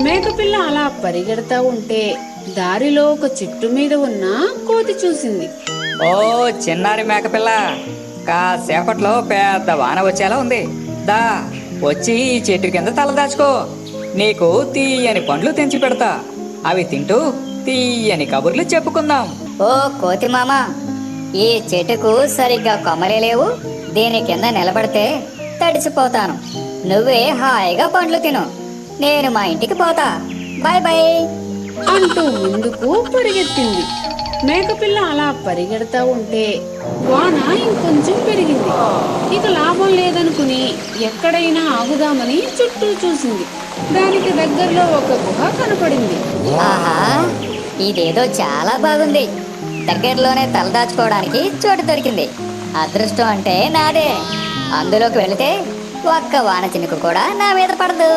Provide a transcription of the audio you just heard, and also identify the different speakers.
Speaker 1: మేకపిల్ల అలా పరిగెడతా ఉంటే దారిలో ఒక చెట్టు మీద ఉన్న కోతి చూసింది.
Speaker 2: ఓ చిన్నారి మేకపిల్ల, కాసేపట్లో పెద్ద వాన వచ్చేలా ఉంది. దా వచ్చి ఈ చెట్టు కింద తలదాచుకో. నీకు తీయని పండ్లు తెంచి పెడతా. అవి తింటూ తీయని కబుర్లు చెప్పుకుందాం.
Speaker 3: ఓ కోతి మామ, ఈ చెట్టుకు సరిగ్గా కొమ్మలే లేవు. దీని కింద నిలబడితే తడిసిపోతాను. నువ్వే హాయిగా పండ్లు తిను. నేను మా ఇంటికి పోతా. బాయ్ బాయ్
Speaker 1: అంటూ ముందుకు పరిగెత్తింది. మేకపిల్ల అలా పరిగెడతా ఉంటే వాన ఇంకొంచెం పెరిగింది. ఇక లాభం లేదనుకుని ఎక్కడైనా ఆగుదామని చుట్టూ చూసింది. దానికి దగ్గరలో ఒక గుహ కనపడింది.
Speaker 3: ఆహా, ఇదేదో చాలా బాగుంది. దగ్గరలోనే తలదాచుకోవడానికి చోటు దొరికింది. అదృష్టం అంటే నాదే. అందులోకి వెళితే ఒక్క వాన చినుకు కూడా నా మీద పడదు.